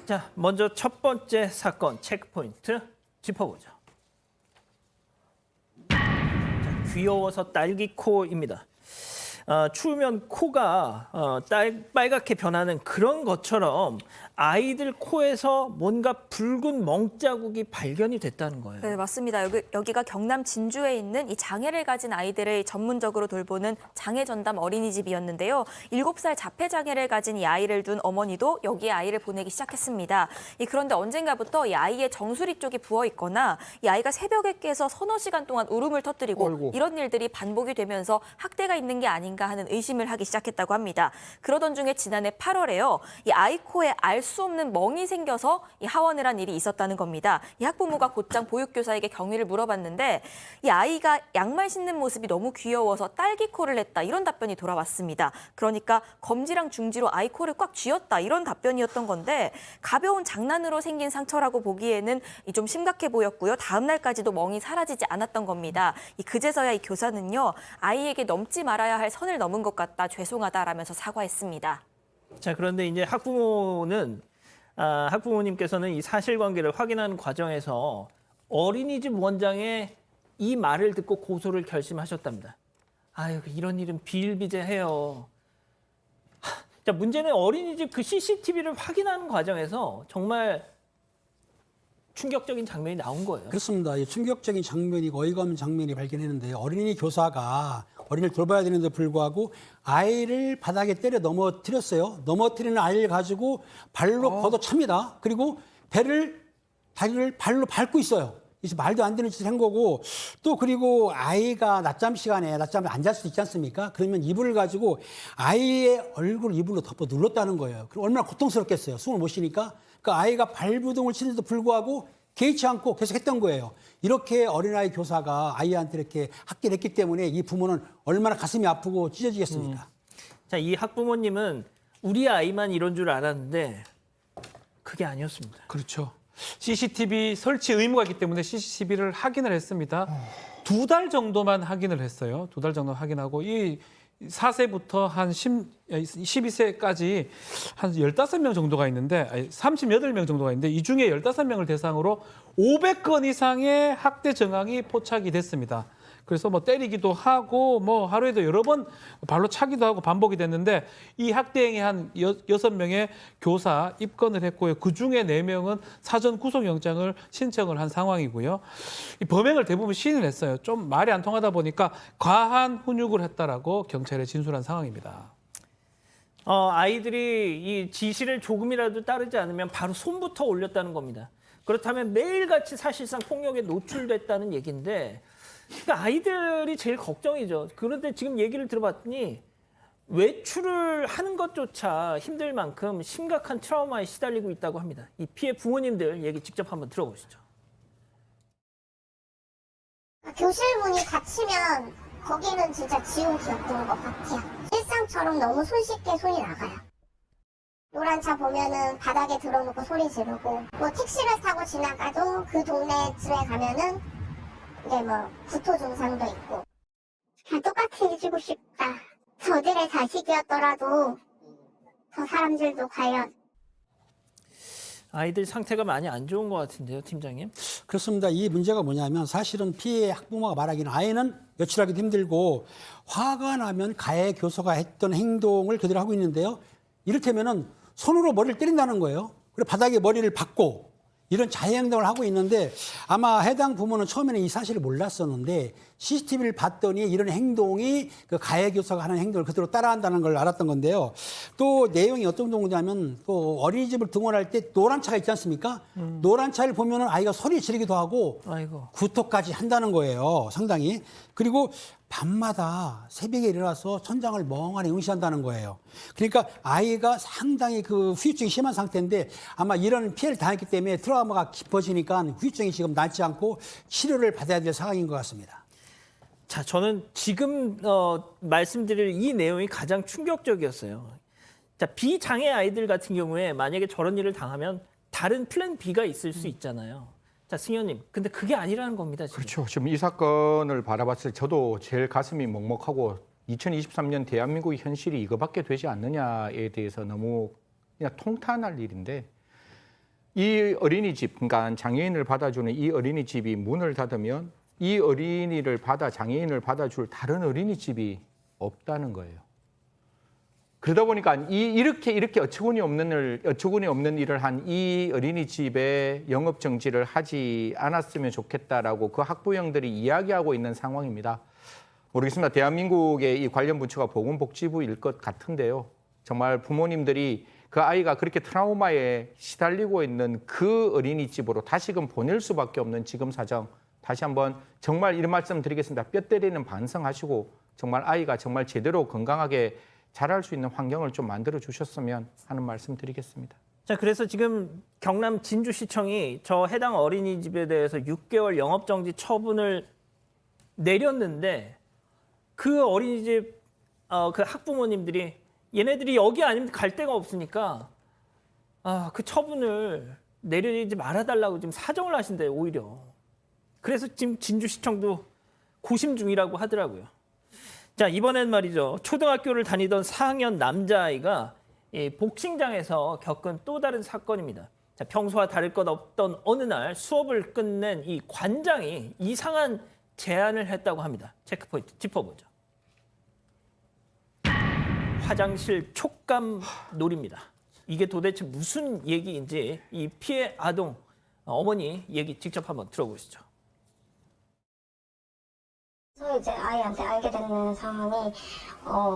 자, 먼저 첫 번째 사건 체크포인트 짚어보죠. 자, 귀여워서 딸기코입니다. 추우면 코가 빨갛게 변하는 그런 것처럼 아이들 코에서 뭔가 붉은 멍자국이 발견이 됐다는 거예요. 네, 맞습니다. 여기가 경남 진주에 있는 이 장애를 가진 아이들을 전문적으로 돌보는 장애전담 어린이집이었는데요. 7살 자폐장애를 가진 이 아이를 둔 어머니도 여기에 아이를 보내기 시작했습니다. 그런데 언젠가부터 이 아이의 정수리 쪽이 부어 있거나 이 아이가 새벽에 깨서 서너 시간 동안 울음을 터뜨리고 어이구. 이런 일들이 반복이 되면서 학대가 있는 게 아닌가 하는 의심을 하기 시작했다고 합니다. 그러던 중에 지난해 8월에요. 이 아이 코에 알 수 없는 멍이 생겨서 이 하원을 한 일이 있었다는 겁니다. 이 학부모가 곧장 보육교사에게 경위를 물어봤는데 이 아이가 양말 신는 모습이 너무 귀여워서 딸기 코를 냈다 이런 답변이 돌아왔습니다. 그러니까 검지랑 중지로 아이 코를 꽉 쥐었다 이런 답변이었던 건데 가벼운 장난으로 생긴 상처라고 보기에는 좀 심각해 보였고요. 다음 날까지도 멍이 사라지지 않았던 겁니다. 그제서야 이 교사는요. 아이에게 넘지 말아야 할 선을 넘은 것 같다 죄송하다라면서 사과했습니다. 자, 그런데 이제 학부모님께서는 이 사실관계를 확인하는 과정에서 어린이집 원장의 이 말을 듣고 고소를 결심하셨답니다. 아유, 이런 일은 비일비재해요. 자, 문제는 어린이집 그 CCTV를 확인하는 과정에서 정말 충격적인 장면이 나온 거예요. 그렇습니다. 충격적인 장면이고 어이가 없는 장면이 발견했는데요. 어린이 교사가 어린이를 돌봐야 되는데 불구하고 아이를 바닥에 때려 넘어뜨렸어요. 넘어뜨리는 아이를 가지고 발로 걷어찹니다. 그리고 다리를 발로 밟고 있어요. 이제 말도 안 되는 짓을 한 거고 또 그리고 아이가 낮잠 시간에 낮잠을 안 잘 수도 있지 않습니까? 그러면 이불을 가지고 아이의 얼굴을 이불로 덮어 눌렀다는 거예요. 그럼 얼마나 고통스럽겠어요. 숨을 못 쉬니까. 그러니까 아이가 발부동을 치는데도 불구하고 개의치 않고 계속 했던 거예요. 이렇게 어린아이 교사가 아이한테 이렇게 학대를 했기 때문에 이 부모는 얼마나 가슴이 아프고 찢어지겠습니까? 자, 이 학부모님은 우리 아이만 이런 줄 알았는데 그게 아니었습니다. 그렇죠. CCTV 설치 의무가 있기 때문에 CCTV를 확인을 했습니다. 2달 정도만 확인을 했어요. 2달 정도 확인하고 이 4세부터 한 12세까지 한 15명 정도가 있는데, 38명 정도가 있는데 이 중에 15명을 대상으로 500건 이상의 학대 정황이 포착이 됐습니다. 그래서 뭐 때리기도 하고 뭐 하루에도 여러 번 발로 차기도 하고 반복이 됐는데 이 학대 행위 한 6명의 교사 입건을 했고요. 그중에 4명은 사전 구속영장을 신청을 한 상황이고요. 이 범행을 대부분 시인을 했어요. 좀 말이 안 통하다 보니까 과한 훈육을 했다라고 경찰에 진술한 상황입니다. 아이들이 이 지시를 조금이라도 따르지 않으면 바로 손부터 올렸다는 겁니다. 그렇다면 매일같이 사실상 폭력에 노출됐다는 얘기인데 그러니까 아이들이 제일 걱정이죠. 그런데 지금 얘기를 들어봤더니 외출을 하는 것조차 힘들 만큼 심각한 트라우마에 시달리고 있다고 합니다. 이 피해 부모님들 얘기 직접 한번 들어보시죠. 교실 문이 닫히면 거기는 진짜 지옥 기었던 것 같아요. 일상처럼 너무 손쉽게 손이 나가요. 노란 차 보면은 바닥에 들어놓고 소리 지르고 뭐 택시를 타고 지나가도 그 동네 집에 가면은 이제 뭐 구토 증상도 있고 그냥 똑같이 해주고 싶다. 저들의 자식이었더라도 저 사람들도 과연 아이들 상태가 많이 안 좋은 것 같은데요, 팀장님? 그렇습니다. 이 문제가 뭐냐면 사실은 피해 학부모가 말하기는 아이는 외출하기도 힘들고 화가 나면 가해 교사가 했던 행동을 그대로 하고 있는데요. 이를테면은 손으로 머리를 때린다는 거예요. 그리고 바닥에 머리를 박고 이런 자해행동을 하고 있는데 아마 해당 부모는 처음에는 이 사실을 몰랐었는데 CCTV를 봤더니 이런 행동이 그 가해 교사가 하는 행동을 그대로 따라한다는 걸 알았던 건데요. 또 내용이 어떤 정도냐면 또 어린이집을 등원할 때 노란 차가 있지 않습니까? 노란 차를 보면은 아이가 소리 지르기도 하고 아이고. 구토까지 한다는 거예요. 상당히. 그리고 밤마다 새벽에 일어나서 천장을 멍하니 응시한다는 거예요. 그러니까 아이가 상당히 그 후유증이 심한 상태인데 아마 이런 피해를 당했기 때문에 트라우마가 깊어지니까 후유증이 지금 낫지 않고 치료를 받아야 될 상황인 것 같습니다. 자, 저는 지금 말씀드릴 이 내용이 가장 충격적이었어요. 자, 비장애 아이들 같은 경우에 만약에 저런 일을 당하면 다른 플랜 B가 있을 수 있잖아요. 자, 승현님, 근데 그게 아니라는 겁니다, 지금. 그렇죠. 지금 이 사건을 바라봤을 때 저도 제일 가슴이 먹먹하고 2023년 대한민국의 현실이 이거밖에 되지 않느냐에 대해서 너무 그냥 통탄할 일인데 이 어린이집, 그러니까 장애인을 받아주는 이 어린이집이 문을 닫으면 이 어린이를 장애인을 받아줄 다른 어린이집이 없다는 거예요. 그러다 보니까 이렇게 어처구니 없는 일을 한 이 어린이집에 영업 정지를 하지 않았으면 좋겠다라고 그 학부형들이 이야기하고 있는 상황입니다. 모르겠습니다. 대한민국의 이 관련 부처가 보건복지부일 것 같은데요. 정말 부모님들이 그 아이가 그렇게 트라우마에 시달리고 있는 그 어린이집으로 다시금 보낼 수밖에 없는 지금 사정, 다시 한번 정말 이런 말씀 드리겠습니다. 뼈 때리는 반성하시고 정말 아이가 정말 제대로 건강하게 자랄 수 있는 환경을 좀 만들어 주셨으면 하는 말씀 드리겠습니다. 자, 그래서 지금 경남 진주시청이 저 해당 어린이집에 대해서 6개월 영업정지 처분을 내렸는데 그 어린이집 그 학부모님들이 얘네들이 여기 아니면 갈 데가 없으니까 그 처분을 내리지 말아달라고 지금 사정을 하신대요, 오히려. 그래서 지금 진주시청도 고심 중이라고 하더라고요. 자, 이번엔 말이죠. 초등학교를 다니던 4학년 남자아이가 이 복싱장에서 겪은 또 다른 사건입니다. 자, 평소와 다를 것 없던 어느 날 수업을 끝낸 이 관장이 이상한 제안을 했다고 합니다. 체크포인트 짚어보죠. 화장실 촉감 놀이입니다. 이게 도대체 무슨 얘기인지 이 피해 아동 어머니 얘기 직접 한번 들어보시죠. 그래서 이제 아이한테 알게 되는 상황이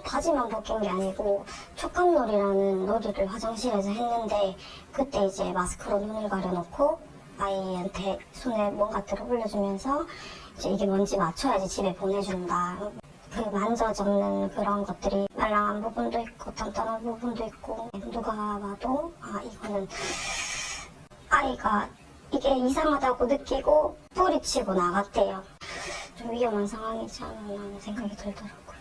바지만 벗긴 게 아니고 촉감놀이라는 놀이를 화장실에서 했는데 그때 이제 마스크로 눈을 가려놓고 아이한테 손에 뭔가 들어 올려주면서 이제 이게 뭔지 맞춰야지 집에 보내준다. 그 만져 적는 그런 것들이 말랑한 부분도 있고 단단한 부분도 있고 누가 봐도 이거는 아이가 이게 이상하다고 느끼고 뿌리치고 나갔대요. 좀 위험한 상황이지 않나 하는 생각이 들더라고요.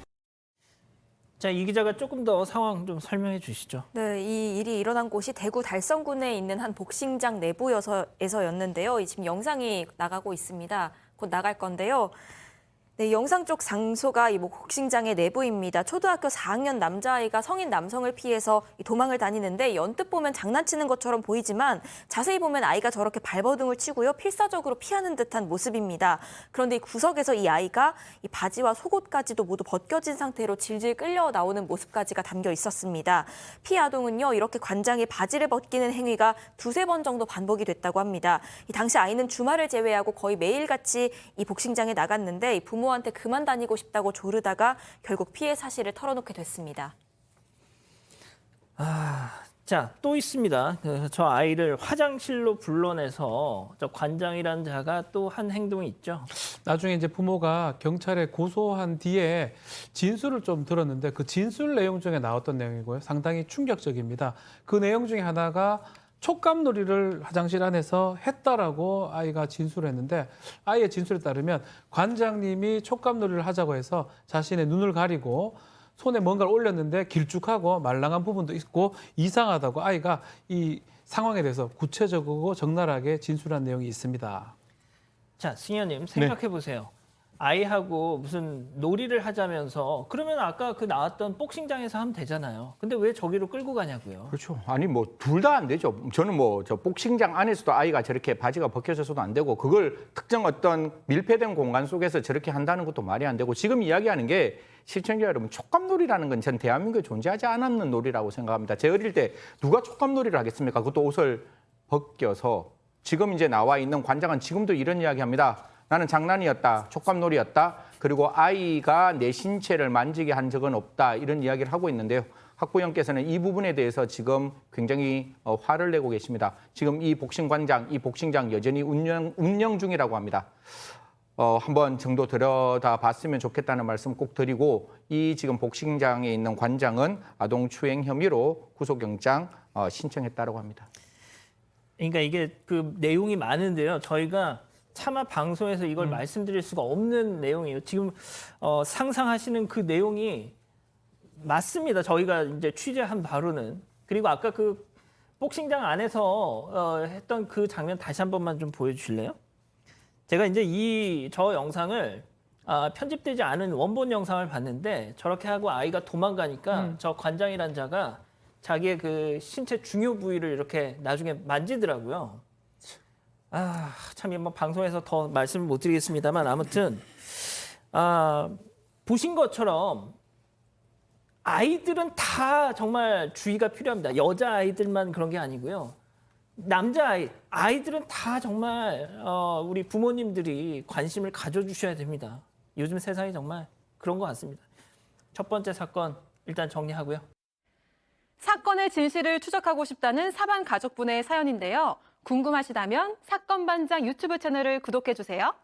자, 이 기자가 조금 더 상황 좀 설명해 주시죠. 네, 이 일이 일어난 곳이 대구 달성군에 있는 한 복싱장 내부에서였는데요. 지금 영상이 나가고 있습니다. 곧 나갈 건데요. 네, 영상 쪽 장소가 이 복싱장의 내부입니다. 초등학교 4학년 남자아이가 성인 남성을 피해서 도망을 다니는데 연뜻 보면 장난치는 것처럼 보이지만 자세히 보면 아이가 저렇게 발버둥을 치고요. 필사적으로 피하는 듯한 모습입니다. 그런데 이 구석에서 이 아이가 이 바지와 속옷까지도 모두 벗겨진 상태로 질질 끌려 나오는 모습까지가 담겨 있었습니다. 피해 아동은요, 이렇게 관장이 바지를 벗기는 행위가 2-3번 정도 반복이 됐다고 합니다. 이 당시 아이는 주말을 제외하고 거의 매일같이 이 복싱장에 나갔는데 이 부모한테 그만 다니고 싶다고 조르다가 결국 피해 사실을 털어놓게 됐습니다. 자, 또 있습니다. 저 아이를 화장실로 불러내서 저 관장이라는 자가 또 한 행동이 있죠. 나중에 이제 부모가 경찰에 고소한 뒤에 진술을 좀 들었는데 그 진술 내용 중에 나왔던 내용이고요. 상당히 충격적입니다. 그 내용 중에 하나가 촉감놀이를 화장실 안에서 했다라고 아이가 진술했는데 아이의 진술에 따르면 관장님이 촉감놀이를 하자고 해서 자신의 눈을 가리고 손에 뭔가를 올렸는데 길쭉하고 말랑한 부분도 있고 이상하다고 아이가 이 상황에 대해서 구체적이고 적나라하게 진술한 내용이 있습니다. 자, 승현님 생각해 보세요. 아이하고 무슨 놀이를 하자면서 그러면 아까 그 나왔던 복싱장에서 하면 되잖아요. 근데 왜 저기로 끌고 가냐고요. 그렇죠. 아니 뭐 둘 다 안 되죠. 저는 뭐 저 복싱장 안에서도 아이가 저렇게 바지가 벗겨져서도 안 되고 그걸 특정 어떤 밀폐된 공간 속에서 저렇게 한다는 것도 말이 안 되고 지금 이야기하는 게 시청자 여러분 촉감놀이라는 건 전 대한민국에 존재하지 않았는 놀이라고 생각합니다. 제 어릴 때 누가 촉감놀이를 하겠습니까? 그것도 옷을 벗겨서 지금 이제 나와 있는 관장은 지금도 이런 이야기합니다. 나는 장난이었다, 촉감놀이였다, 그리고 아이가 내 신체를 만지게 한 적은 없다 이런 이야기를 하고 있는데요. 학부형께서는 이 부분에 대해서 지금 굉장히 화를 내고 계십니다. 지금 이 복싱장 여전히 운영 중이라고 합니다. 한번 정도 들여다봤으면 좋겠다는 말씀 꼭 드리고 이 지금 복싱장에 있는 관장은 아동추행 혐의로 구속영장 신청했다고 합니다. 그러니까 이게 그 내용이 많은데요. 저희가 차마 방송에서 이걸 말씀드릴 수가 없는 내용이에요. 지금 상상하시는 그 내용이 맞습니다. 저희가 이제 취재한 바로는. 그리고 아까 그 복싱장 안에서 했던 그 장면 다시 한 번만 좀 보여주실래요? 제가 이제 저 영상을 편집되지 않은 원본 영상을 봤는데 저렇게 하고 아이가 도망가니까 저 관장이란 자가 자기의 그 신체 중요 부위를 이렇게 나중에 만지더라고요. 아, 참 이번 방송에서 더 말씀을 못 드리겠습니다만 아무튼 보신 것처럼 아이들은 다 정말 주의가 필요합니다. 여자 아이들만 그런 게 아니고요. 남자 아이들은 다 정말 우리 부모님들이 관심을 가져주셔야 됩니다. 요즘 세상이 정말 그런 것 같습니다. 첫 번째 사건 일단 정리하고요. 사건의 진실을 추적하고 싶다는 사반 가족분의 사연인데요. 궁금하시다면 사건반장 유튜브 채널을 구독해주세요.